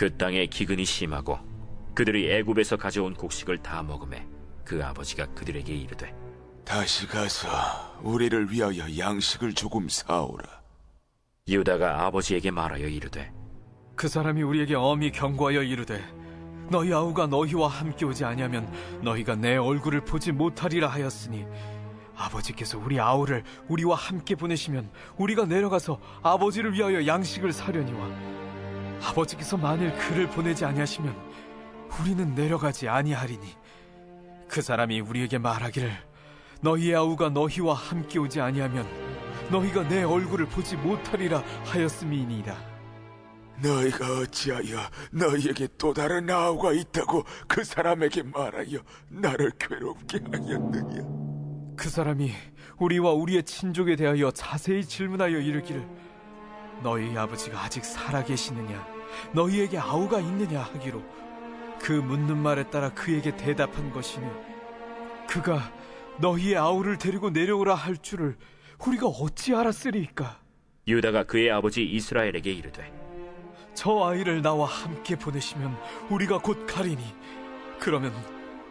그 땅에 기근이 심하고 그들이 애굽에서 가져온 곡식을 다 먹음에 그 아버지가 그들에게 이르되 다시 가서 우리를 위하여 양식을 조금 사오라. 유다가 아버지에게 말하여 이르되 그 사람이 우리에게 엄히 경고하여 이르되 너희 아우가 너희와 함께 오지 아니하면 너희가 내 얼굴을 보지 못하리라 하였으니 아버지께서 우리 아우를 우리와 함께 보내시면 우리가 내려가서 아버지를 위하여 양식을 사려니와 아버지께서 만일 그를 보내지 아니하시면 우리는 내려가지 아니하리니 그 사람이 우리에게 말하기를 너희의 아우가 너희와 함께 오지 아니하면 너희가 내 얼굴을 보지 못하리라 하였음이니이다. 너희가 어찌하여 너희에게 또 다른 아우가 있다고 그 사람에게 말하여 나를 괴롭게 하였느냐? 그 사람이 우리와 우리의 친족에 대하여 자세히 질문하여 이르기를 너희 아버지가 아직 살아계시느냐 너희에게 아우가 있느냐 하기로 그 묻는 말에 따라 그에게 대답한 것이니 그가 너희의 아우를 데리고 내려오라 할 줄을 우리가 어찌 알았으리이까? 유다가 그의 아버지 이스라엘에게 이르되 저 아이를 나와 함께 보내시면 우리가 곧 가리니 그러면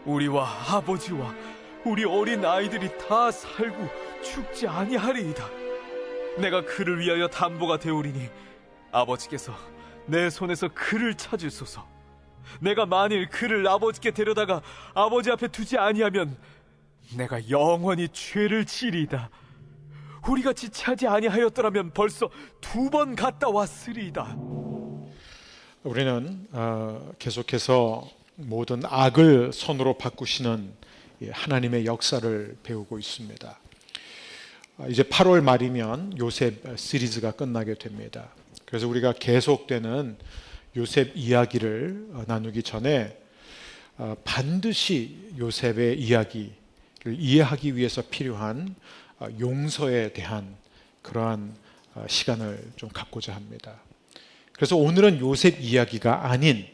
우리와 아버지와 우리 어린 아이들이 다 살고 죽지 아니하리이다. 내가 그를 위하여 담보가 되오리니 아버지께서 내 손에서 그를 찾으소서. 내가 만일 그를 아버지께 데려다가 아버지 앞에 두지 아니하면 내가 영원히 죄를 지리이다. 우리가 지체하지 아니하였더라면 벌써 2번 갔다 왔으리이다. 우리는 계속해서 모든 악을 선으로 바꾸시는 하나님의 역사를 배우고 있습니다. 이제 8월 말이면 요셉 시리즈가 끝나게 됩니다. 그래서 우리가 계속되는 요셉 이야기를 나누기 전에 반드시 요셉의 이야기를 이해하기 위해서 필요한 용서에 대한 그러한 시간을 좀 갖고자 합니다. 그래서 오늘은 요셉 이야기가 아닌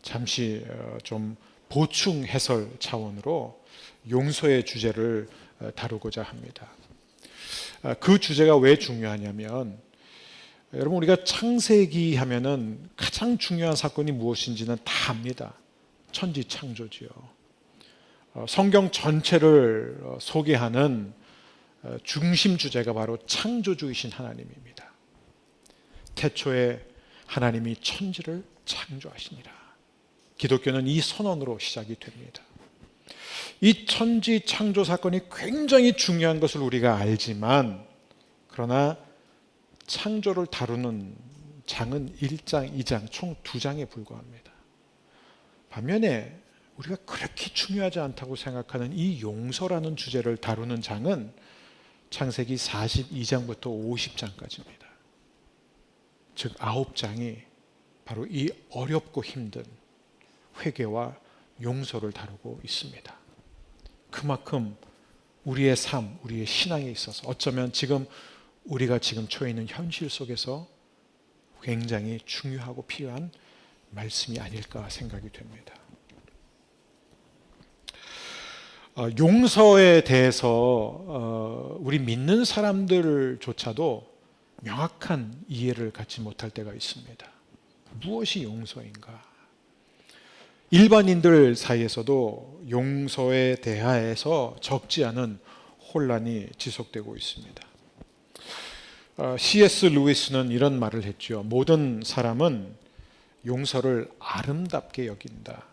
잠시 좀 보충 해설 차원으로 용서의 주제를 다루고자 합니다. 그 주제가 왜 중요하냐면 여러분 우리가 창세기 하면은 가장 중요한 사건이 무엇인지는 다 압니다. 천지창조지요. 성경 전체를 소개하는 중심 주제가 바로 창조주이신 하나님입니다. 태초에 하나님이 천지를 창조하시니라. 기독교는 이 선언으로 시작이 됩니다. 이 천지 창조 사건이 굉장히 중요한 것을 우리가 알지만 그러나 창조를 다루는 장은 1장, 2장 총 2장에 불과합니다. 반면에 우리가 그렇게 중요하지 않다고 생각하는 이 용서라는 주제를 다루는 장은 창세기 42장부터 50장까지입니다. 즉 9장이 바로 이 어렵고 힘든 회개와 용서를 다루고 있습니다. 그만큼 우리의 삶, 우리의 신앙에 있어서 어쩌면 우리가 지금 처해 있는 현실 속에서 굉장히 중요하고 필요한 말씀이 아닐까 생각이 됩니다. 용서에 대해서 우리 믿는 사람들조차도 명확한 이해를 갖지 못할 때가 있습니다. 무엇이 용서인가? 일반인들 사이에서도 용서에 대하여서 적지 않은 혼란이 지속되고 있습니다. C.S. 루이스는 이런 말을 했죠. 모든 사람은 용서를 아름답게 여긴다.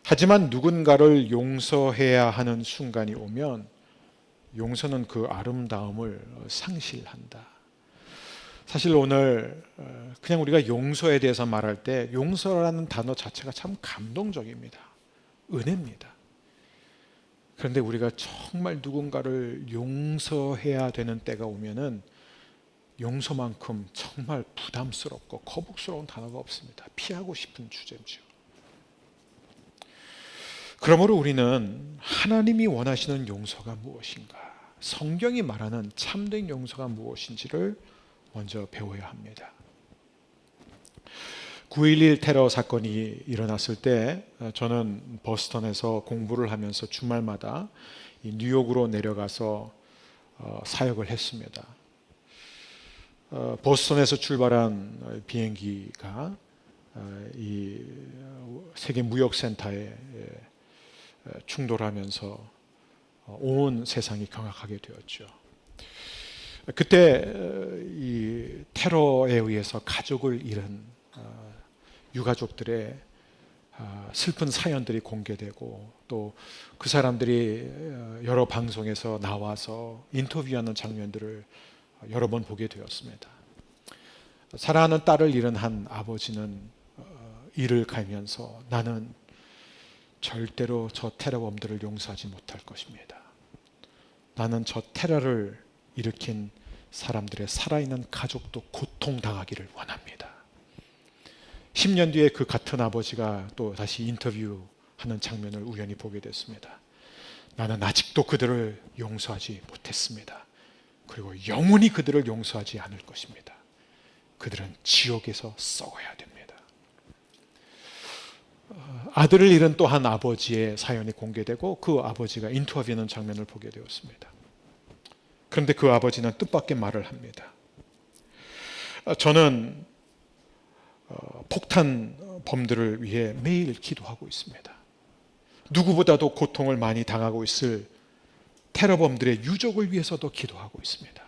하지만 누군가를 용서해야 하는 순간이 오면 용서는 그 아름다움을 상실한다. 사실 오늘 그냥 우리가 용서에 대해서 말할 때 용서라는 단어 자체가 참 감동적입니다. 은혜입니다. 그런데 우리가 정말 누군가를 용서해야 되는 때가 오면은 용서만큼 정말 부담스럽고 거북스러운 단어가 없습니다. 피하고 싶은 주제죠. 그러므로 우리는 하나님이 원하시는 용서가 무엇인가, 성경이 말하는 참된 용서가 무엇인지를 먼저 배워야 합니다. 9.11 테러 사건이 일어났을 때 저는 버스턴에서 공부를 하면서 주말마다 뉴욕으로 내려가서 사역을 했습니다. 버스턴에서 출발한 비행기가 이 세계 무역센터에 충돌하면서 온 세상이 경악하게 되었죠. 그때 이 테러에 의해서 가족을 잃은 유가족들의 슬픈 사연들이 공개되고 또 그 사람들이 여러 방송에서 나와서 인터뷰하는 장면들을 여러 번 보게 되었습니다. 사랑하는 딸을 잃은 한 아버지는 이를 갈면서 나는 절대로 저 테러범들을 용서하지 못할 것입니다. 나는 저 테러를 일으킨 사람들의 살아있는 가족도 고통당하기를 원합니다. 10년 뒤에 그 같은 아버지가 또 다시 인터뷰하는 장면을 우연히 보게 됐습니다. 나는 아직도 그들을 용서하지 못했습니다. 그리고 영원히 그들을 용서하지 않을 것입니다. 그들은 지옥에서 썩어야 됩니다. 아들을 잃은 또 한 아버지의 사연이 공개되고 그 아버지가 인터뷰하는 장면을 보게 되었습니다. 그런데 그 아버지는 뜻밖의 말을 합니다. 저는 폭탄 범들을 위해 매일 기도하고 있습니다. 누구보다도 고통을 많이 당하고 있을 테러범들의 유족을 위해서도 기도하고 있습니다.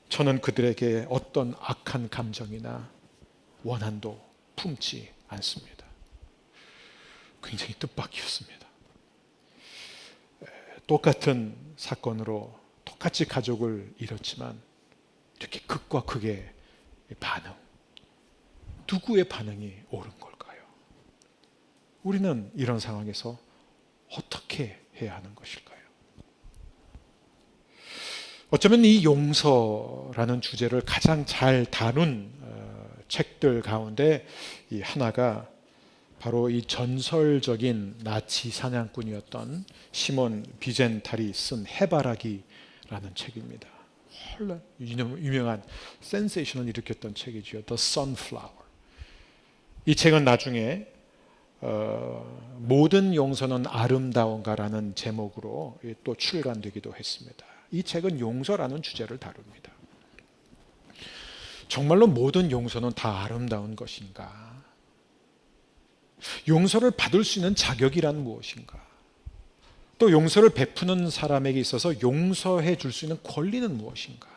저는 그들에게 어떤 악한 감정이나 원한도 품지 않습니다. 굉장히 뜻밖이었습니다. 똑같은 사건으로 똑같이 가족을 잃었지만 이렇게 극과 극의 반응, 누구의 반응이 옳은 걸까요? 우리는 이런 상황에서 어떻게 해야 하는 것일까요? 어쩌면 이 용서라는 주제를 가장 잘 다룬 책들 가운데 이 하나가 바로 이 전설적인 나치 사냥꾼이었던 시몬 비젠탈이 쓴 해바라기라는 책입니다. 유명한 센세이션을 일으켰던 책이죠. The Sunflower. 이 책은 나중에 모든 용서는 아름다운가라는 제목으로 또 출간되기도 했습니다. 이 책은 용서라는 주제를 다룹니다. 정말로 모든 용서는 다 아름다운 것인가? 용서를 받을 수 있는 자격이란 무엇인가? 또 용서를 베푸는 사람에게 있어서 용서해 줄 수 있는 권리는 무엇인가?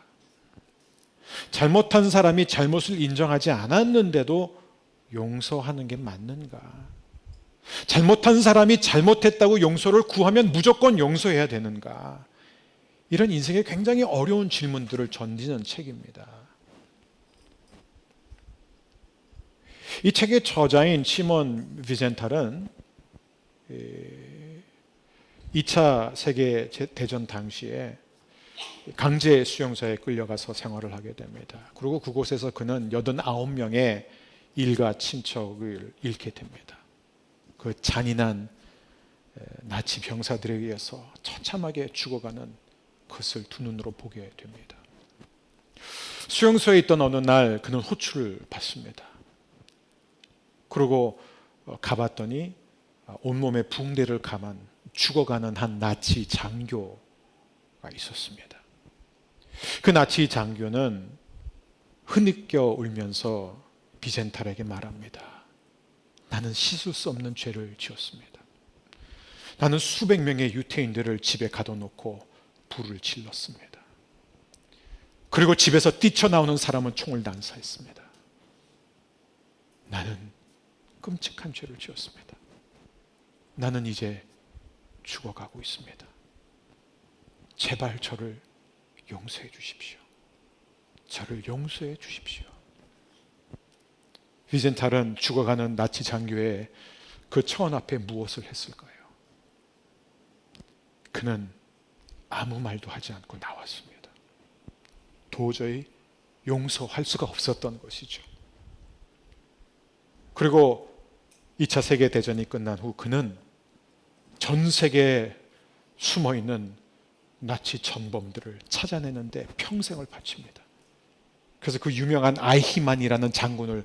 잘못한 사람이 잘못을 인정하지 않았는데도 용서하는 게 맞는가? 잘못한 사람이 잘못했다고 용서를 구하면 무조건 용서해야 되는가? 이런 인생에 굉장히 어려운 질문들을 던지는 책입니다. 이 책의 저자인 시몬 비젠탈은 2차 세계대전 당시에 강제 수용소에 끌려가서 생활을 하게 됩니다. 그리고 그곳에서 그는 89명의 일가 친척을 잃게 됩니다. 그 잔인한 나치 병사들에 의해서 처참하게 죽어가는 것을 두 눈으로 보게 됩니다. 수용소에 있던 어느 날 그는 호출을 받습니다. 그리고 가봤더니 온몸에 붕대를 감은 죽어가는 한 나치 장교가 있었습니다. 그 나치 장교는 흐느껴 울면서 비젠탈에게 말합니다. 나는 씻을 수 없는 죄를 지었습니다. 나는 수백 명의 유태인들을 집에 가둬놓고 불을 질렀습니다. 그리고 집에서 뛰쳐나오는 사람은 총을 난사했습니다. 나는 끔찍한 죄를 지었습니다. 나는 이제 죽어가고 있습니다. 제발 저를 용서해 주십시오. 저를 용서해 주십시오. 비젠탈은 죽어가는 나치 장교의 그 처원 앞에 무엇을 했을까요? 그는 아무 말도 하지 않고 나왔습니다. 도저히 용서할 수가 없었던 것이죠. 그리고 2차 세계대전이 끝난 후 그는 전 세계에 숨어있는 나치 전범들을 찾아내는데 평생을 바칩니다. 그래서 그 유명한 아이히만이라는 장군을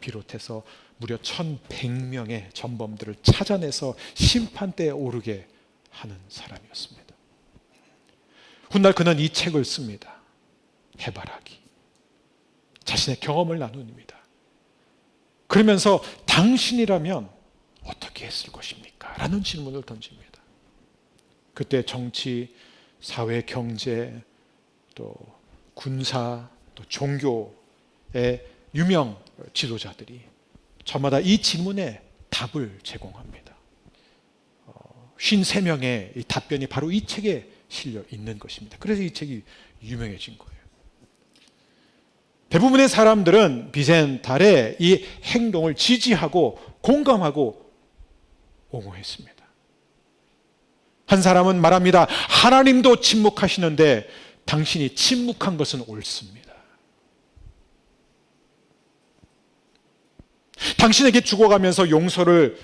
비롯해서 무려 1100명의 전범들을 찾아내서 심판대에 오르게 하는 사람이었습니다. 훗날 그는 이 책을 씁니다. 해바라기. 자신의 경험을 나눕니다. 그러면서 당신이라면 어떻게 했을 것입니까? 라는 질문을 던집니다. 그때 정치, 사회, 경제, 또 군사, 또 종교의 유명 지도자들이 저마다 이 질문에 답을 제공합니다. 53명의 이 답변이 바로 이 책에 실려 있는 것입니다. 그래서 이 책이 유명해진 거예요. 대부분의 사람들은 비센탈의 이 행동을 지지하고 공감하고 옹호했습니다. 한 사람은 말합니다. 하나님도 침묵하시는데 당신이 침묵한 것은 옳습니다. 당신에게 죽어가면서 용서를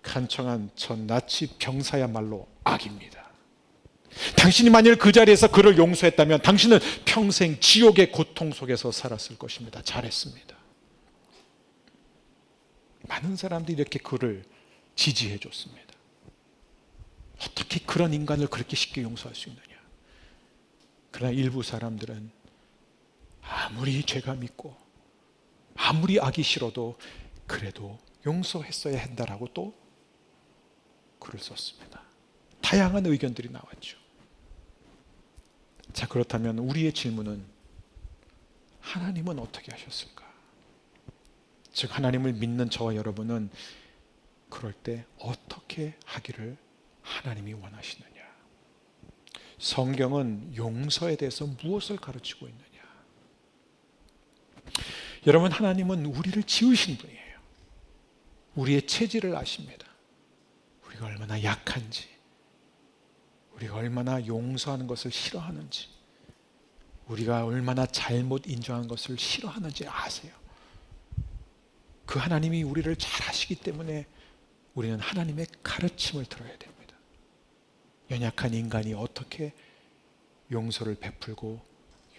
간청한 전 나치 병사야말로 악입니다. 당신이 만일 그 자리에서 그를 용서했다면 당신은 평생 지옥의 고통 속에서 살았을 것입니다. 잘했습니다. 많은 사람들이 이렇게 그를 지지해 줬습니다. 어떻게 그런 인간을 그렇게 쉽게 용서할 수 있느냐? 그러나 일부 사람들은 아무리 죄가 밉고 아무리 악이 싫어도 그래도 용서했어야 한다라고 또 글을 썼습니다. 다양한 의견들이 나왔죠. 자, 그렇다면 우리의 질문은 하나님은 어떻게 하셨을까? 즉 하나님을 믿는 저와 여러분은 그럴 때 어떻게 하기를 하나님이 원하시느냐? 성경은 용서에 대해서 무엇을 가르치고 있느냐? 여러분, 하나님은 우리를 지으신 분이에요. 우리의 체질을 아십니다. 우리가 얼마나 약한지, 우리가 얼마나 용서하는 것을 싫어하는지, 우리가 얼마나 잘못 인정한 것을 싫어하는지 아세요. 그 하나님이 우리를 잘 아시기 때문에 우리는 하나님의 가르침을 들어야 됩니다. 연약한 인간이 어떻게 용서를 베풀고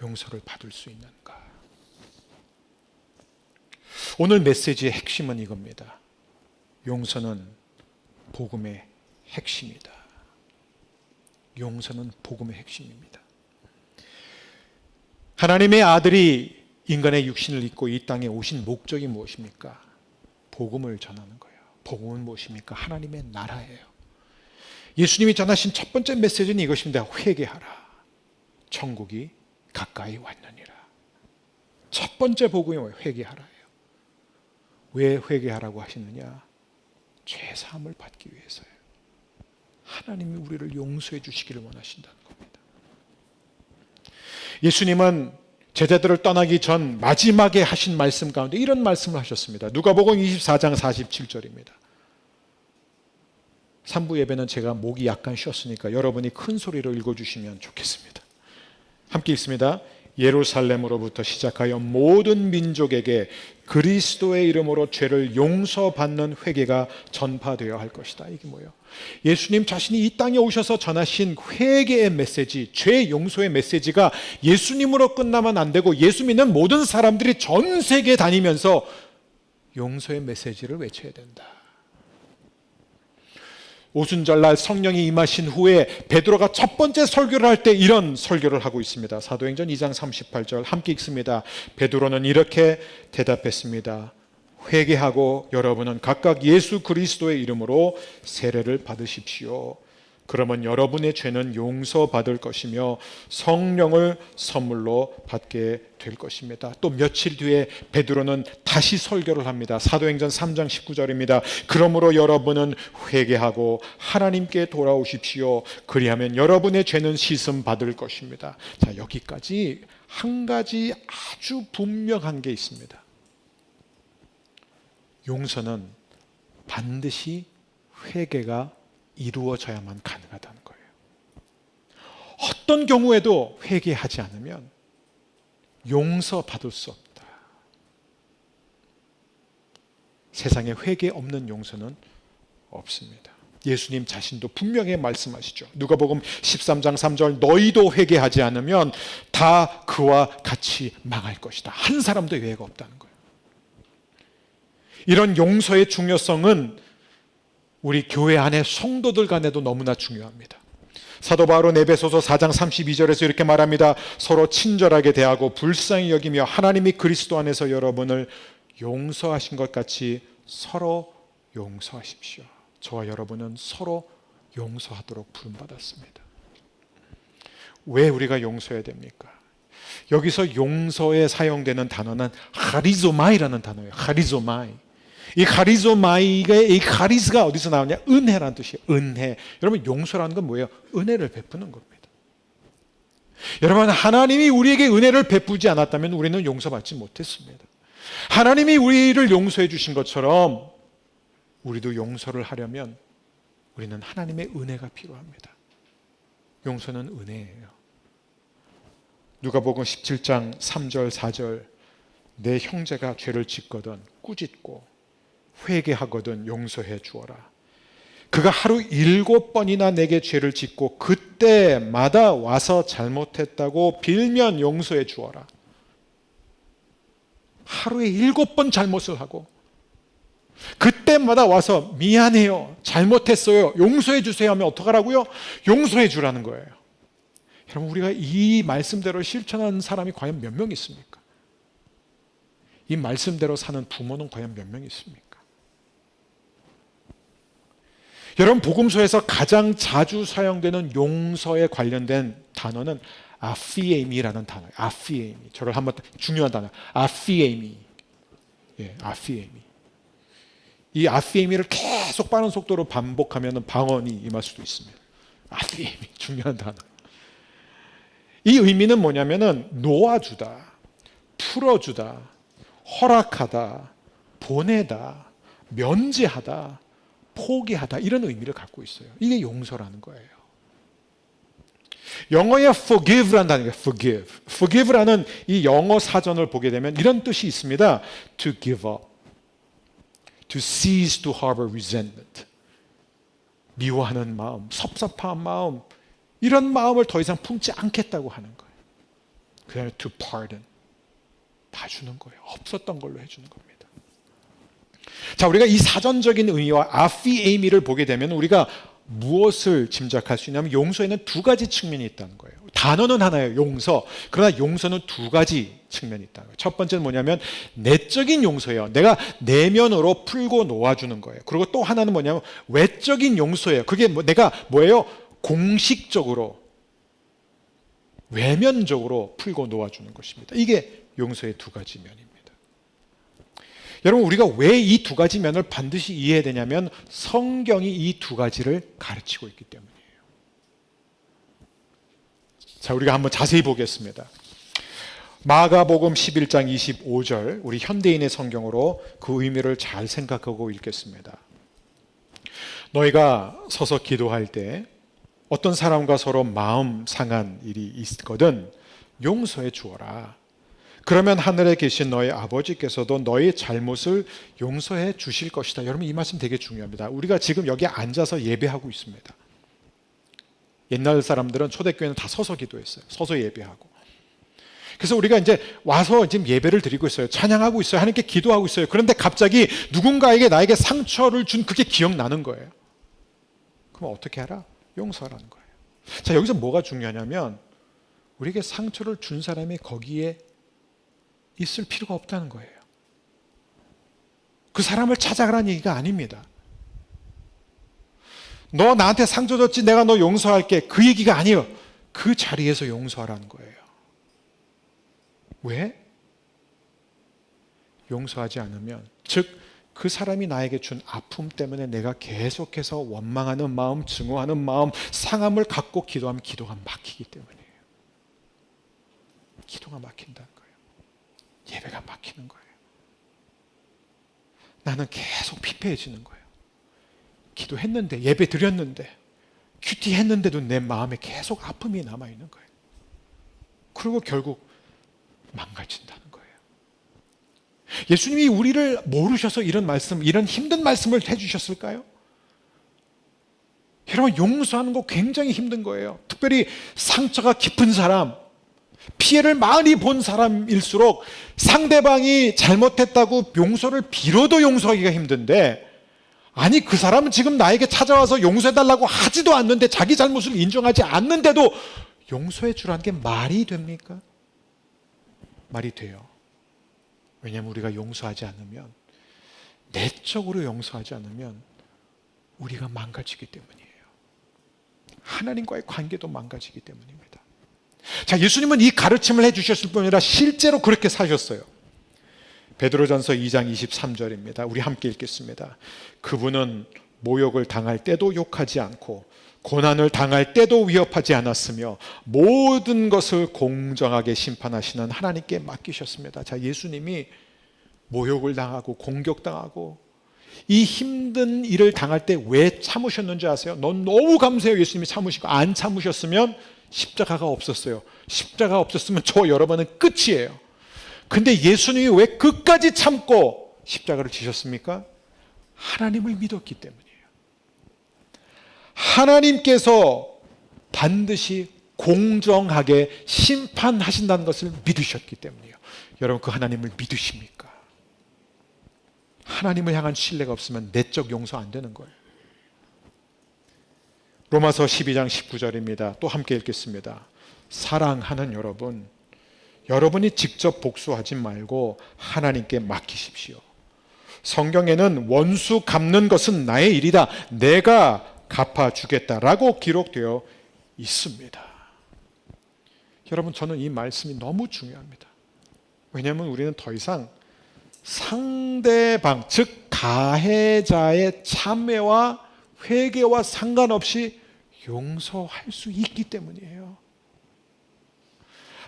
용서를 받을 수 있는가? 오늘 메시지의 핵심은 이겁니다. 용서는 복음의 핵심이다. 용서는 복음의 핵심입니다. 하나님의 아들이 인간의 육신을 입고 이 땅에 오신 목적이 무엇입니까? 복음을 전하는 거예요. 복음은 무엇입니까? 하나님의 나라예요. 예수님이 전하신 첫 번째 메시지는 이것입니다. 회개하라. 천국이 가까이 왔느니라. 첫 번째 복음이 회개하라예요. 왜 회개하라고 하시느냐? 죄 사함을 받기 위해서예요. 하나님이 우리를 용서해 주시기를 원하신다는 겁니다. 예수님은 제자들을 떠나기 전 마지막에 하신 말씀 가운데 이런 말씀을 하셨습니다. 누가복음 24장 47절입니다. 3부 예배는 제가 목이 약간 쉬었으니까 여러분이 큰 소리로 읽어주시면 좋겠습니다. 함께 읽습니다. 예루살렘으로부터 시작하여 모든 민족에게 그리스도의 이름으로 죄를 용서받는 회개가 전파되어야 할 것이다. 이게 뭐예요? 예수님 자신이 이 땅에 오셔서 전하신 회개의 메시지, 죄 용서의 메시지가 예수님으로 끝나면 안 되고 예수 믿는 모든 사람들이 전 세계에 다니면서 용서의 메시지를 외쳐야 된다. 오순절날 성령이 임하신 후에 베드로가 첫 번째 설교를 할 때 이런 설교를 하고 있습니다. 사도행전 2장 38절 함께 읽습니다. 베드로는 이렇게 대답했습니다. 회개하고 여러분은 각각 예수 그리스도의 이름으로 세례를 받으십시오. 그러면 여러분의 죄는 용서받을 것이며 성령을 선물로 받게 될 것입니다. 또 며칠 뒤에 베드로는 다시 설교를 합니다. 사도행전 3장 19절입니다. 그러므로 여러분은 회개하고 하나님께 돌아오십시오. 그리하면 여러분의 죄는 씻음 받을 것입니다. 자, 여기까지 한 가지 아주 분명한 게 있습니다. 용서는 반드시 회개가 이루어져야만 가능하다는 거예요. 어떤 경우에도 회개하지 않으면 용서받을 수 없다. 세상에 회개 없는 용서는 없습니다. 예수님 자신도 분명히 말씀하시죠. 누가복음 13장 3절 너희도 회개하지 않으면 다 그와 같이 망할 것이다. 한 사람도 예외가 없다는 거예요. 이런 용서의 중요성은 우리 교회 안에 성도들 간에도 너무나 중요합니다. 사도 바울은 에베소서 4장 32절에서 이렇게 말합니다. 서로 친절하게 대하고 불쌍히 여기며 하나님이 그리스도 안에서 여러분을 용서하신 것 같이 서로 용서하십시오. 저와 여러분은 서로 용서하도록 부름받았습니다. 왜 우리가 용서해야 됩니까? 여기서 용서에 사용되는 단어는 하리조마이라는 단어예요. 하리조마이. 이 하리조마이가, 이 카리스가 어디서 나오냐? 은혜라는 뜻이에요. 은혜. 여러분, 용서라는 건 뭐예요? 은혜를 베푸는 겁니다. 여러분, 하나님이 우리에게 은혜를 베푸지 않았다면 우리는 용서받지 못했습니다. 하나님이 우리를 용서해 주신 것처럼 우리도 용서를 하려면 우리는 하나님의 은혜가 필요합니다. 용서는 은혜예요. 누가복음 17장 3절 4절, 내 형제가 죄를 짓거든 꾸짖고 회개하거든 용서해 주어라. 그가 하루 7번이나 내게 죄를 짓고 그때마다 와서 잘못했다고 빌면 용서해 주어라. 하루에 7번 잘못을 하고 그때마다 와서 미안해요, 잘못했어요, 용서해 주세요 하면 어떡하라고요? 용서해 주라는 거예요. 여러분, 우리가 이 말씀대로 실천하는 사람이 과연 몇 명 있습니까? 이 말씀대로 사는 부모는 과연 몇 명 있습니까? 여러분, 복음서에서 가장 자주 사용되는 용서에 관련된 단어는 아피에미라는 단어예요. 아피에미. 저를 한번 중요한 단어. 아피에미. 예, 아피에미. 이 아피에미를 계속 빠른 속도로 반복하면 방언이 임할 수도 있습니다. 아피에미. 중요한 단어. 이 의미는 뭐냐면은 놓아주다, 풀어주다, 허락하다, 보내다, 면제하다, 포기하다, 이런 의미를 갖고 있어요. 이게 용서라는 거예요. 영어의 forgive라는 단어가 forgive. forgive라는 이 영어 사전을 보게 되면 이런 뜻이 있습니다. To give up, to cease to harbor resentment. 미워하는 마음, 섭섭한 마음, 이런 마음을 더 이상 품지 않겠다고 하는 거예요. 그 다음에 to pardon, 봐주는 거예요. 없었던 걸로 해주는 겁니다. 자, 우리가 이 사전적인 의미와 아피에이미를 보게 되면 우리가 무엇을 짐작할 수 있냐면 용서에는 두 가지 측면이 있다는 거예요. 단어는 하나예요, 용서. 그러나 용서는 두 가지 측면이 있다는 거예요. 첫 번째는 뭐냐면 내적인 용서예요. 내가 내면으로 풀고 놓아주는 거예요. 그리고 또 하나는 뭐냐면 외적인 용서예요. 그게 내가 뭐예요? 공식적으로, 외면적으로 풀고 놓아주는 것입니다. 이게 용서의 두 가지 면입니다. 여러분, 우리가 왜 이 두 가지 면을 반드시 이해해야 되냐면 성경이 이 두 가지를 가르치고 있기 때문이에요. 자, 우리가 한번 자세히 보겠습니다. 마가복음 11장 25절, 우리 현대인의 성경으로 그 의미를 잘 생각하고 읽겠습니다. 너희가 서서 기도할 때 어떤 사람과 서로 마음 상한 일이 있거든 용서해 주어라. 그러면 하늘에 계신 너희 아버지께서도 너희 잘못을 용서해 주실 것이다. 여러분, 이 말씀 되게 중요합니다. 우리가 지금 여기 앉아서 예배하고 있습니다. 옛날 사람들은 초대교회는 다 서서 기도했어요. 서서 예배하고. 그래서 우리가 이제 와서 지금 예배를 드리고 있어요. 찬양하고 있어요. 하나님께 기도하고 있어요. 그런데 갑자기 누군가에게 나에게 상처를 준 그게 기억나는 거예요. 그럼 어떻게 하라? 용서하라는 거예요. 자, 여기서 뭐가 중요하냐면 우리에게 상처를 준 사람이 거기에 있을 필요가 없다는 거예요. 그 사람을 찾아가라는 얘기가 아닙니다. 너 나한테 상처 줬지, 내가 너 용서할게, 그 얘기가 아니에요. 그 자리에서 용서하라는 거예요. 왜? 용서하지 않으면, 즉 그 사람이 나에게 준 아픔 때문에 내가 계속해서 원망하는 마음, 증오하는 마음, 상함을 갖고 기도하면 기도가 막히기 때문이에요. 기도가 막힌다는 거예요. 예배가 막히는 거예요. 나는 계속 피폐해지는 거예요. 기도했는데, 예배 드렸는데, 큐티 했는데도 내 마음에 계속 아픔이 남아있는 거예요. 그리고 결국 망가진다는 거예요. 예수님이 우리를 모르셔서 이런 말씀, 이런 힘든 말씀을 해주셨을까요? 여러분, 용서하는 거 굉장히 힘든 거예요. 특별히 상처가 깊은 사람, 피해를 많이 본 사람일수록 상대방이 잘못했다고 용서를 빌어도 용서하기가 힘든데, 아니 그 사람은 지금 나에게 찾아와서 용서해달라고 하지도 않는데, 자기 잘못을 인정하지 않는데도 용서해 주라는 게 말이 됩니까? 말이 돼요. 왜냐하면 우리가 용서하지 않으면, 내적으로 용서하지 않으면 우리가 망가지기 때문이에요. 하나님과의 관계도 망가지기 때문입니다. 자, 예수님은 이 가르침을 해주셨을 뿐 아니라 실제로 그렇게 사셨어요. 베드로전서 2장 23절입니다. 우리 함께 읽겠습니다. 그분은 모욕을 당할 때도 욕하지 않고 고난을 당할 때도 위협하지 않았으며 모든 것을 공정하게 심판하시는 하나님께 맡기셨습니다. 자, 예수님이 모욕을 당하고 공격당하고 이 힘든 일을 당할 때 왜 참으셨는지 아세요? 넌 너무 감사해요. 예수님이 참으시고, 안 참으셨으면 십자가가 없었어요. 십자가 없었으면 저 여러분은 끝이에요. 근데 예수님이 왜 끝까지 참고 십자가를 지셨습니까? 하나님을 믿었기 때문이에요. 하나님께서 반드시 공정하게 심판하신다는 것을 믿으셨기 때문이에요. 여러분, 그 하나님을 믿으십니까? 하나님을 향한 신뢰가 없으면 내적 용서 안 되는 거예요. 로마서 12장 19절입니다. 또 함께 읽겠습니다. 사랑하는 여러분, 여러분이 직접 복수하지 말고 하나님께 맡기십시오. 성경에는 원수 갚는 것은 나의 일이다, 내가 갚아주겠다라고 기록되어 있습니다. 여러분, 저는 이 말씀이 너무 중요합니다. 왜냐하면 우리는 더 이상 상대방, 즉 가해자의 참회와 회개와 상관없이 용서할 수 있기 때문이에요.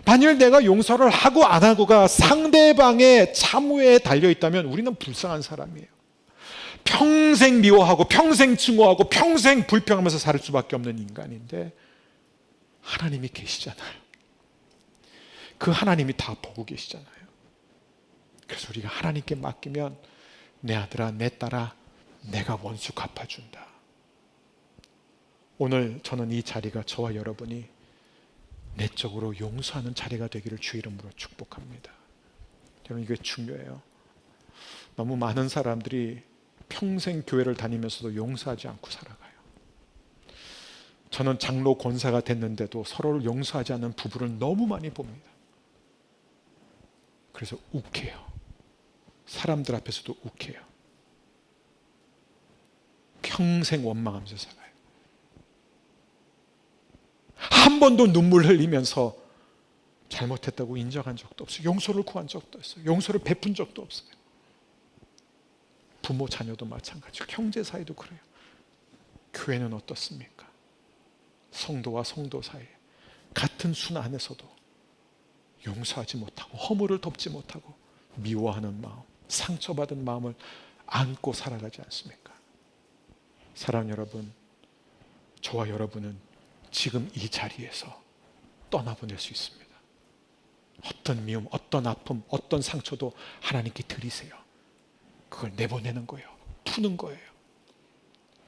만일 내가 용서를 하고 안 하고가 상대방의 참회에 달려있다면 우리는 불쌍한 사람이에요. 평생 미워하고 평생 증오하고 평생 불평하면서 살 수밖에 없는 인간인데, 하나님이 계시잖아요. 그 하나님이 다 보고 계시잖아요. 그래서 우리가 하나님께 맡기면, 내 아들아, 내 딸아, 내가 원수 갚아준다. 오늘 저는 이 자리가 저와 여러분이 내적으로 용서하는 자리가 되기를 주 이름으로 축복합니다. 여러분, 이게 중요해요. 너무 많은 사람들이 평생 교회를 다니면서도 용서하지 않고 살아가요. 저는 장로 권사가 됐는데도 서로를 용서하지 않는 부부를 너무 많이 봅니다. 그래서 욱해요. 사람들 앞에서도 욱해요. 평생 원망하면서 살아요. 한 번도 눈물 흘리면서 잘못했다고 인정한 적도 없어요. 용서를 구한 적도 없어요. 용서를 베푼 적도 없어요. 부모 자녀도 마찬가지고 형제 사이도 그래요. 교회는 어떻습니까? 성도와 성도 사이에 같은 순 안에서도 용서하지 못하고 허물을 덮지 못하고 미워하는 마음, 상처받은 마음을 안고 살아가지 않습니까? 사랑하는 여러분, 저와 여러분은 지금 이 자리에서 떠나보낼 수 있습니다. 어떤 미움, 어떤 아픔, 어떤 상처도 하나님께 드리세요. 그걸 내보내는 거예요. 푸는 거예요.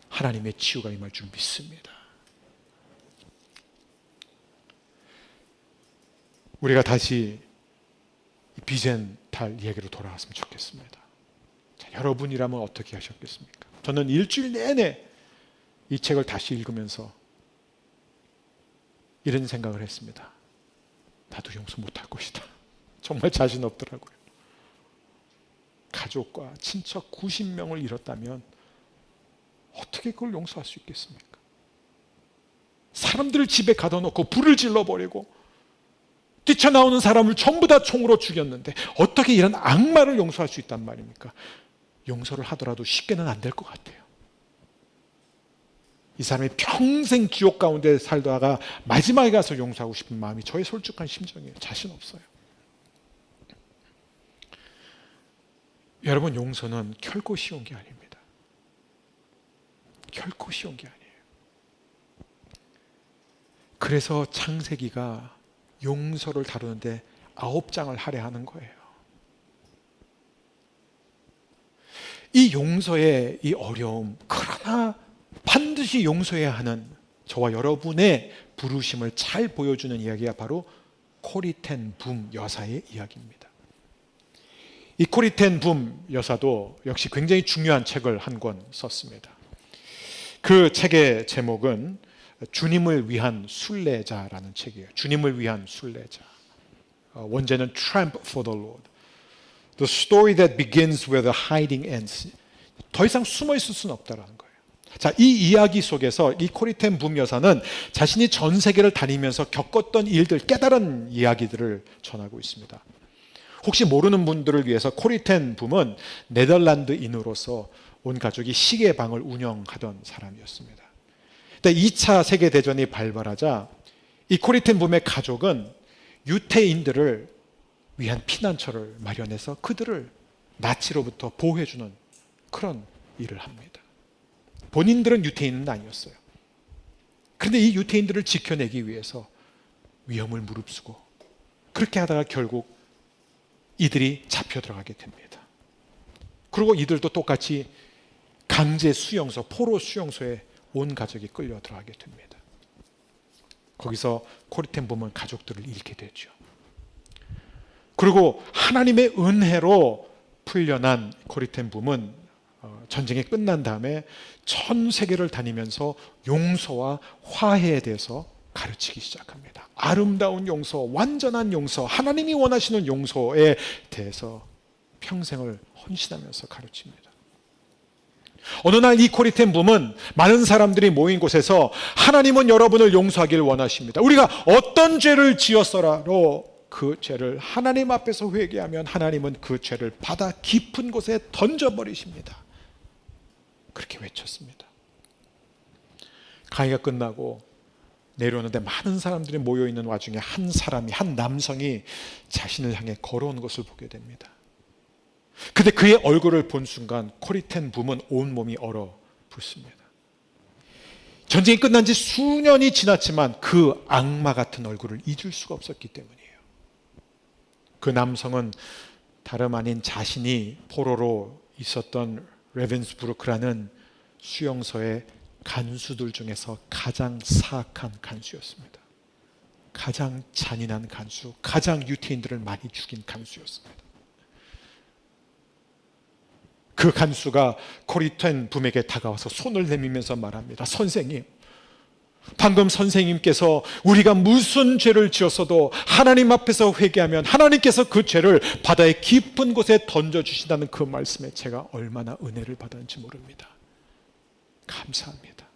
하나님의 치유가 임할 줄 믿습니다. 우리가 다시 비젠탈 이야기로 돌아왔으면 좋겠습니다. 자, 여러분이라면 어떻게 하셨겠습니까? 저는 일주일 내내 이 책을 다시 읽으면서 이런 생각을 했습니다. 나도 용서 못할 것이다. 정말 자신 없더라고요. 가족과 친척 90명을 잃었다면 어떻게 그걸 용서할 수 있겠습니까? 사람들을 집에 가둬놓고 불을 질러버리고 뛰쳐나오는 사람을 전부 다 총으로 죽였는데 어떻게 이런 악마를 용서할 수 있단 말입니까? 용서를 하더라도 쉽게는 안 될 것 같아요. 이 사람이 평생 지옥 가운데 살다가 마지막에 가서 용서하고 싶은 마음이 저의 솔직한 심정이에요. 자신 없어요. 여러분, 용서는 결코 쉬운 게 아닙니다. 결코 쉬운 게 아니에요. 그래서 창세기가 용서를 다루는데 9장을 할애하는 거예요. 이 용서의 이 어려움, 그러나 반드시 용서해야 하는 저와 여러분의 부르심을 잘 보여주는 이야기가 바로 코리 텐 붐 여사의 이야기입니다. 이 코리 텐 붐 여사도 역시 굉장히 중요한 책을 한 권 썼습니다. 그 책의 제목은 주님을 위한 순례자라는 책이에요. 주님을 위한 순례자. 원제는 Tramp for the Lord. The story that begins where the hiding ends. 더 이상 숨어 있을 수는 없다라는 거예요. 자, 이 이야기 속에서 이 코리텐 붐 여사는 자신이 전 세계를 다니면서 겪었던 일들, 깨달은 이야기들을 전하고 있습니다. 혹시 모르는 분들을 위해서 코리텐 붐은 네덜란드인으로서 온 가족이 시계방을 운영하던 사람이었습니다. 근데 2차 세계대전이 발발하자 이 코리텐 붐의 가족은 유태인들을 위한 피난처를 마련해서 그들을 나치로부터 보호해주는 그런 일을 합니다. 본인들은 유태인은 아니었어요. 그런데 이 유태인들을 지켜내기 위해서 위험을 무릅쓰고 그렇게 하다가 결국 이들이 잡혀 들어가게 됩니다. 그리고 이들도 똑같이 강제 수용소, 포로 수용소에 온 가족이 끌려 들어가게 됩니다. 거기서 코리텐 붐은 가족들을 잃게 되죠. 그리고 하나님의 은혜로 풀려난 코리텐 붐은 전쟁이 끝난 다음에 전 세계를 다니면서 용서와 화해에 대해서 가르치기 시작합니다. 아름다운 용서, 완전한 용서, 하나님이 원하시는 용서에 대해서 평생을 헌신하면서 가르칩니다. 어느 날 이 코리텐 붐은 많은 사람들이 모인 곳에서 하나님은 여러분을 용서하길 원하십니다. 우리가 어떤 죄를 지었어라로 그 죄를 하나님 앞에서 회개하면 하나님은 그 죄를 바다 깊은 곳에 던져버리십니다. 그렇게 외쳤습니다. 강의가 끝나고 내려오는데 많은 사람들이 모여있는 와중에 한 사람이, 한 남성이 자신을 향해 걸어오는 것을 보게 됩니다. 근데 그의 얼굴을 본 순간 코리텐 붐은 온몸이 얼어붙습니다. 전쟁이 끝난 지 수년이 지났지만 그 악마 같은 얼굴을 잊을 수가 없었기 때문이에요. 그 남성은 다름 아닌 자신이 포로로 있었던 레벤스부르크라는 수용소의 간수들 중에서 가장 사악한 간수였습니다. 가장 잔인한 간수, 가장 유태인들을 많이 죽인 간수였습니다. 그 간수가 코리텐 붐에게 다가와서 손을 내밀면서 말합니다. 선생님, 방금 선생님께서 우리가 무슨 죄를 지었어도 하나님 앞에서 회개하면 하나님께서 그 죄를 바다의 깊은 곳에 던져주신다는 그 말씀에 제가 얼마나 은혜를 받았는지 모릅니다. 감사합니다.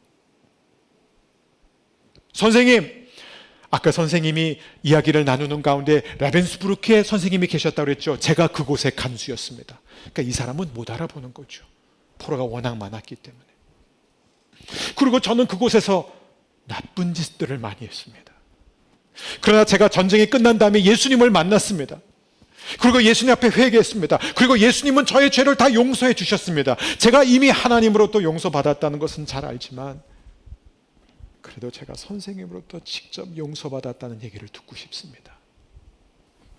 선생님, 아까 선생님이 이야기를 나누는 가운데 라벤스부르크에 선생님이 계셨다고 그랬죠. 제가 그곳의 간수였습니다. 그러니까 이 사람은 못 알아보는 거죠. 포로가 워낙 많았기 때문에. 그리고 저는 그곳에서 나쁜 짓들을 많이 했습니다. 그러나 제가 전쟁이 끝난 다음에 예수님을 만났습니다. 그리고 예수님 앞에 회개했습니다. 그리고 예수님은 저의 죄를 다 용서해 주셨습니다. 제가 이미 하나님으로부터 용서받았다는 것은 잘 알지만 그래도 제가 선생님으로부터 직접 용서받았다는 얘기를 듣고 싶습니다.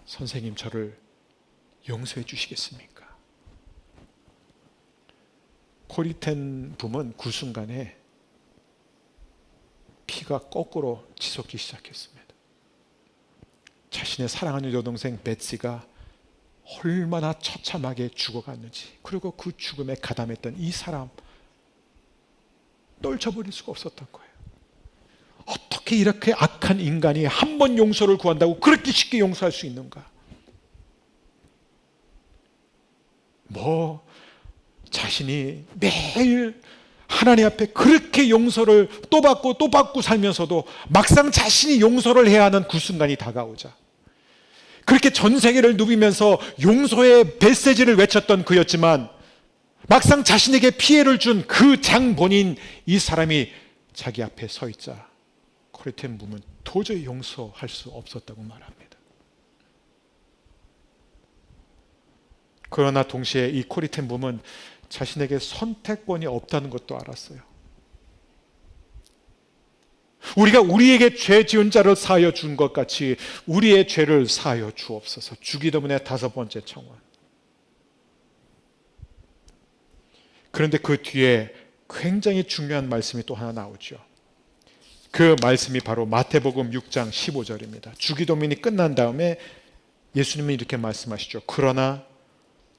선생님, 저를 용서해 주시겠습니까? 코리텐 붐은 그 순간에 피가 거꾸로 치솟기 시작했습니다. 자신의 사랑하는 여동생 베tsi가 얼마나 처참하게 죽어갔는지, 그리고 그 죽음에 가담했던 이 사람 떨쳐버릴 수가 없었던 거예요. 어떻게 이렇게 악한 인간이 한 번 용서를 구한다고 그렇게 쉽게 용서할 수 있는가? 자신이 매일 하나님 앞에 그렇게 용서를 또 받고 살면서도 막상 자신이 용서를 해야 하는 그 순간이 다가오자 그렇게 전 세계를 누비면서 용서의 메시지를 외쳤던 그였지만 막상 자신에게 피해를 준 그 장본인 이 사람이 자기 앞에 서 있자 코리텐 붐은 도저히 용서할 수 없었다고 말합니다. 그러나 동시에 이 코리텐 붐은 자신에게 선택권이 없다는 것도 알았어요. 우리가 우리에게 죄 지은 자를 사하여 준 것 같이 우리의 죄를 사하여 주옵소서. 주기도문의 5번째 청원. 그런데 그 뒤에 굉장히 중요한 말씀이 또 하나 나오죠. 그 말씀이 바로 마태복음 6장 15절입니다. 주기도문이 끝난 다음에 예수님은 이렇게 말씀하시죠. 그러나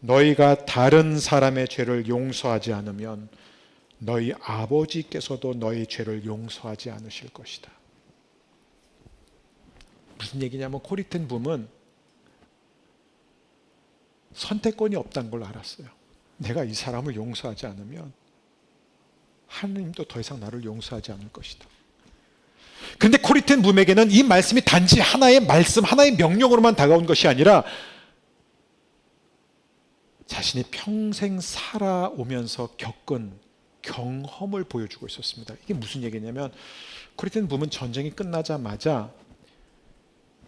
너희가 다른 사람의 죄를 용서하지 않으면 너희 아버지께서도 너희 죄를 용서하지 않으실 것이다. 무슨 얘기냐면 코리텐 붐은 선택권이 없다는 걸 알았어요. 내가 이 사람을 용서하지 않으면 하나님도 더 이상 나를 용서하지 않을 것이다. 그런데 코리텐 붐에게는 이 말씀이 단지 하나의 말씀, 하나의 명령으로만 다가온 것이 아니라 자신이 평생 살아오면서 겪은 경험을 보여주고 있었습니다. 이게 무슨 얘기냐면 코리텐 붐은 전쟁이 끝나자마자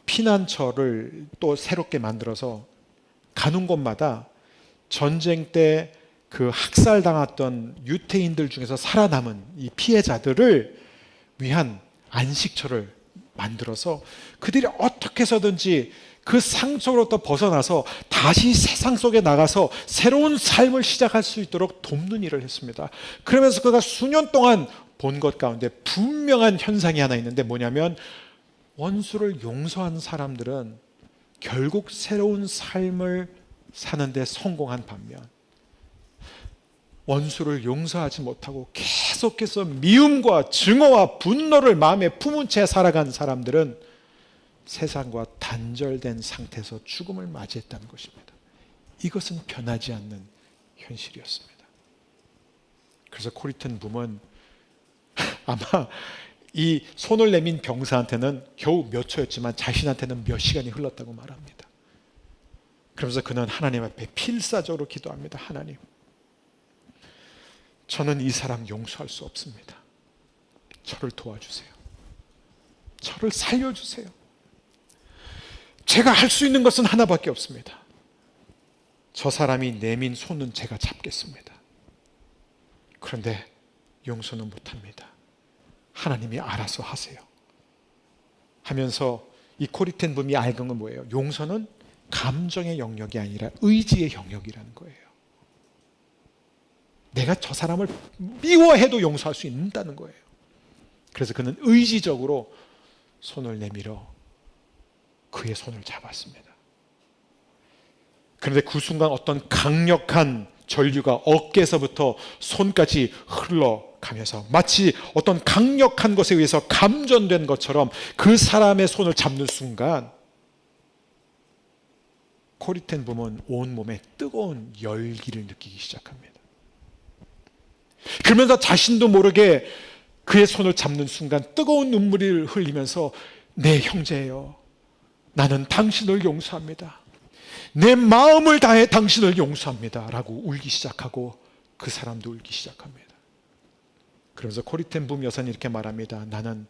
피난처를 또 새롭게 만들어서 가는 곳마다 전쟁 때 그 학살당했던 유태인들 중에서 살아남은 이 피해자들을 위한 안식처를 만들어서 그들이 어떻게 해서든지 그 상처로부터 벗어나서 다시 세상 속에 나가서 새로운 삶을 시작할 수 있도록 돕는 일을 했습니다. 그러면서 그가 수년 동안 본 것 가운데 분명한 현상이 하나 있는데 뭐냐면 원수를 용서한 사람들은 결국 새로운 삶을 사는데 성공한 반면 원수를 용서하지 못하고 계속해서 미움과 증오와 분노를 마음에 품은 채 살아간 사람들은 세상과 단절된 상태에서 죽음을 맞이했다는 것입니다. 이것은 변하지 않는 현실이었습니다. 그래서 코리텐 붐은 아마 이 손을 내민 병사한테는 겨우 몇 초였지만 자신한테는 몇 시간이 흘렀다고 말합니다. 그러면서 그는 하나님 앞에 필사적으로 기도합니다. 하나님, 저는 이 사람 용서할 수 없습니다. 저를 도와주세요. 저를 살려주세요. 제가 할 수 있는 것은 하나밖에 없습니다. 저 사람이 내민 손은 제가 잡겠습니다. 그런데 용서는 못합니다. 하나님이 알아서 하세요. 하면서 이 코리텐 붐이 알건 건 뭐예요? 용서는 감정의 영역이 아니라 의지의 영역이라는 거예요. 내가 저 사람을 미워해도 용서할 수 있다는 거예요. 그래서 그는 의지적으로 손을 내밀어 그의 손을 잡았습니다. 그런데 그 순간 어떤 강력한 전류가 어깨에서부터 손까지 흘러가면서 마치 어떤 강력한 것에 의해서 감전된 것처럼 그 사람의 손을 잡는 순간 코리텐 붐은 온몸에 뜨거운 열기를 느끼기 시작합니다. 그러면서 자신도 모르게 그의 손을 잡는 순간 뜨거운 눈물을 흘리면서 내 형제예요. 나는 당신을 용서합니다. 내 마음을 다해 당신을 용서합니다. 라고 울기 시작하고 그 사람도 울기 시작합니다. 그러면서 코리텐 붐 여사는 이렇게 말합니다. 나는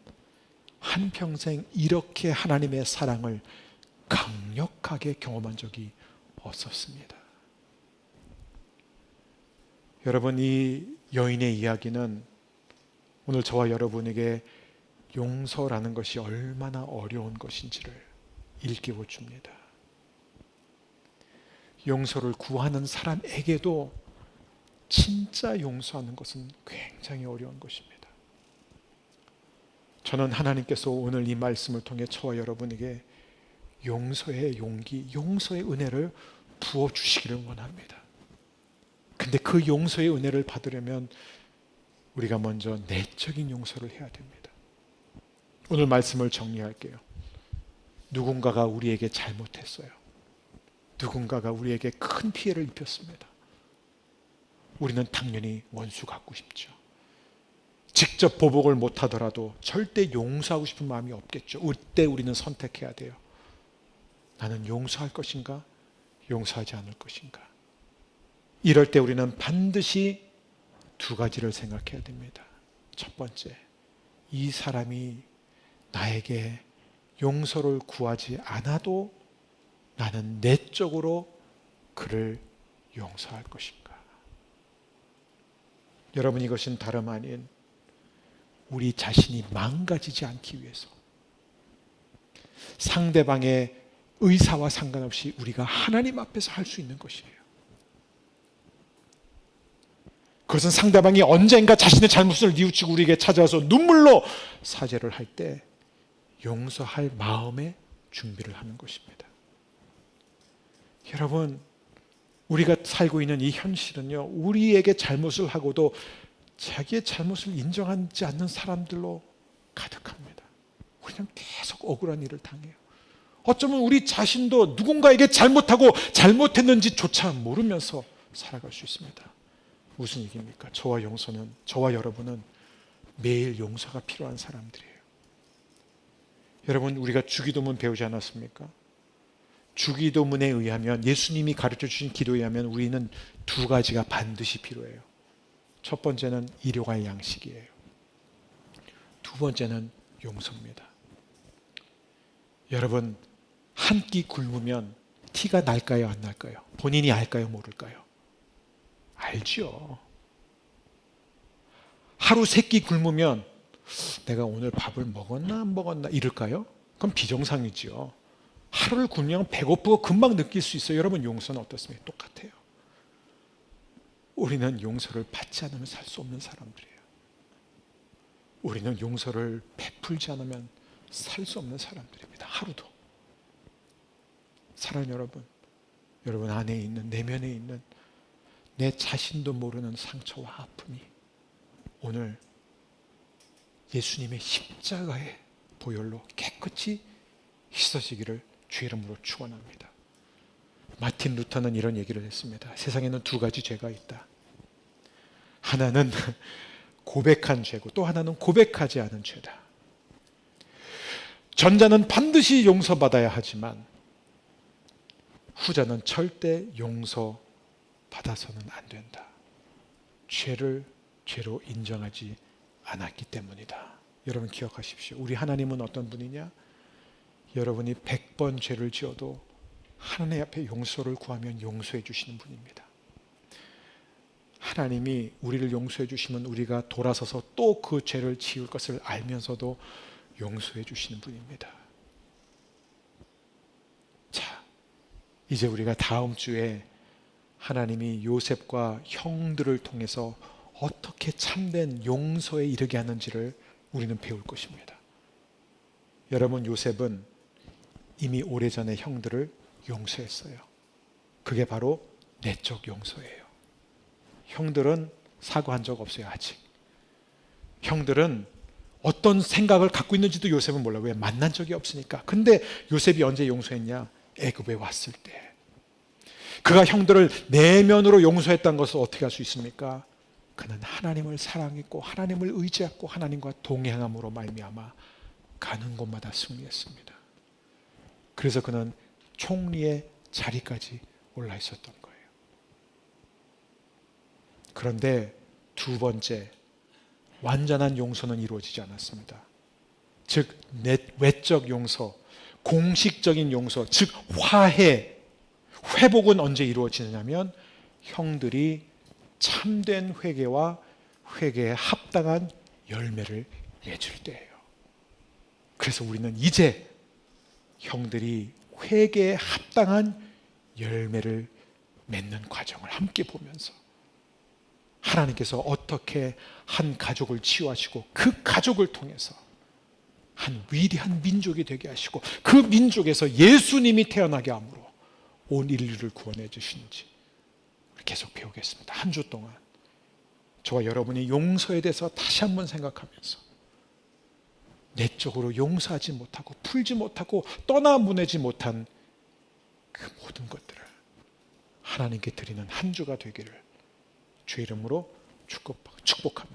한평생 이렇게 하나님의 사랑을 강력하게 경험한 적이 없었습니다. 여러분, 이 여인의 이야기는 오늘 저와 여러분에게 용서라는 것이 얼마나 어려운 것인지를 일깨워 줍니다. 용서를 구하는 사람에게도 진짜 용서하는 것은 굉장히 어려운 것입니다. 저는 하나님께서 오늘 이 말씀을 통해 저와 여러분에게 용서의 용기, 용서의 은혜를 부어주시기를 원합니다. 근데 그 용서의 은혜를 받으려면 우리가 먼저 내적인 용서를 해야 됩니다. 오늘 말씀을 정리할게요. 누군가가 우리에게 잘못했어요. 누군가가 우리에게 큰 피해를 입혔습니다. 우리는 당연히 원수 갖고 싶죠. 직접 보복을 못하더라도 절대 용서하고 싶은 마음이 없겠죠. 그때 우리는 선택해야 돼요. 나는 용서할 것인가? 용서하지 않을 것인가? 이럴 때 우리는 반드시 두 가지를 생각해야 됩니다. 첫 번째, 이 사람이 나에게 용서를 구하지 않아도 나는 내적으로 그를 용서할 것인가? 여러분, 이것은 다름 아닌 우리 자신이 망가지지 않기 위해서 상대방의 의사와 상관없이 우리가 하나님 앞에서 할 수 있는 것이에요. 그것은 상대방이 언젠가 자신의 잘못을 뉘우치고 우리에게 찾아와서 눈물로 사죄를 할 때 용서할 마음의 준비를 하는 것입니다. 여러분, 우리가 살고 있는 이 현실은요, 우리에게 잘못을 하고도 자기의 잘못을 인정하지 않는 사람들로 가득합니다. 우리는 계속 억울한 일을 당해요. 어쩌면 우리 자신도 누군가에게 잘못하고 잘못했는지조차 모르면서 살아갈 수 있습니다. 무슨 얘기입니까? 저와 여러분은 매일 용서가 필요한 사람들이에요. 여러분, 우리가 주기도문 배우지 않았습니까? 주기도문에 의하면, 예수님이 가르쳐 주신 기도에 의하면 우리는 두 가지가 반드시 필요해요. 첫 번째는 일용할 양식이에요. 두 번째는 용서입니다. 여러분, 한 끼 굶으면 티가 날까요, 안 날까요? 본인이 알까요, 모를까요? 알죠. 하루 세 끼 굶으면 내가 오늘 밥을 먹었나 안 먹었나 이럴까요? 그럼 비정상이죠. 하루를 굶으면 배고프고 금방 느낄 수 있어요. 여러분, 용서는 어떻습니까? 똑같아요. 우리는 용서를 받지 않으면 살 수 없는 사람들이에요. 우리는 용서를 베풀지 않으면 살 수 없는 사람들입니다. 하루도. 사랑하는 여러분 안에 있는, 내면에 있는 내 자신도 모르는 상처와 아픔이 오늘 예수님의 십자가의 보혈로 깨끗이 씻어지기를 주의 이름으로 축원합니다. 마틴 루터는 이런 얘기를 했습니다. 세상에는 두 가지 죄가 있다. 하나는 고백한 죄고 또 하나는 고백하지 않은 죄다. 전자는 반드시 용서받아야 하지만 후자는 절대 용서받아서는 안 된다. 죄를 죄로 인정하지 않았기 때문이다. 여러분 기억하십시오. 우리 하나님은 어떤 분이냐? 여러분이 100번 죄를 지어도 하나님 앞에 용서를 구하면 용서해 주시는 분입니다. 하나님이 우리를 용서해 주시면 우리가 돌아서서 또 그 죄를 지을 것을 알면서도 용서해 주시는 분입니다. 자, 이제 우리가 다음 주에 하나님이 요셉과 형들을 통해서 어떻게 참된 용서에 이르게 하는지를 우리는 배울 것입니다. 여러분, 요셉은 이미 오래전에 형들을 용서했어요. 그게 바로 내적 용서예요. 형들은 사과한 적 없어요, 아직. 형들은 어떤 생각을 갖고 있는지도 요셉은 몰라요. 왜? 만난 적이 없으니까. 근데 요셉이 언제 용서했냐? 애굽에 왔을 때. 그가 형들을 내면으로 용서했다는 것을 어떻게 할 수 있습니까? 그는 하나님을 사랑했고 하나님을 의지했고 하나님과 동행함으로 말미암아 가는 곳마다 승리했습니다. 그래서 그는 총리의 자리까지 올라 있었던 거예요. 그런데 두 번째, 완전한 용서는 이루어지지 않았습니다. 즉 외적 용서, 공식적인 용서, 즉 화해, 회복은 언제 이루어지느냐면 형들이 참된 회개와 회개에 합당한 열매를 맺을 때예요. 그래서 우리는 이제 형들이 회개에 합당한 열매를 맺는 과정을 함께 보면서 하나님께서 어떻게 한 가족을 치유하시고 그 가족을 통해서 한 위대한 민족이 되게 하시고 그 민족에서 예수님이 태어나게 함으로 온 인류를 구원해 주시는지 계속 배우겠습니다. 한 주 동안 저와 여러분이 용서에 대해서 다시 한번 생각하면서 내적으로 용서하지 못하고 풀지 못하고 떠나보내지 못한 그 모든 것들을 하나님께 드리는 한 주가 되기를 주의 이름으로 축복합니다.